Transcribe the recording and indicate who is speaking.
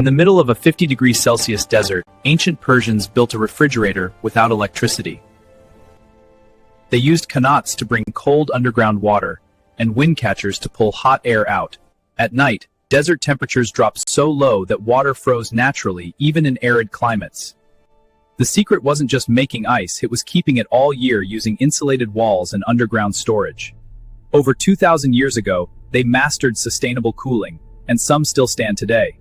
Speaker 1: In the middle of a 50 degrees Celsius desert, ancient Persians built a refrigerator without electricity. They used qanats to bring cold underground water, and windcatchers to pull hot air out. At night, desert temperatures dropped so low that water froze naturally, even in arid climates. The secret wasn't just making ice, it was keeping it all year using insulated walls and underground storage. Over 2,000 years ago, they mastered sustainable cooling, and some still stand today.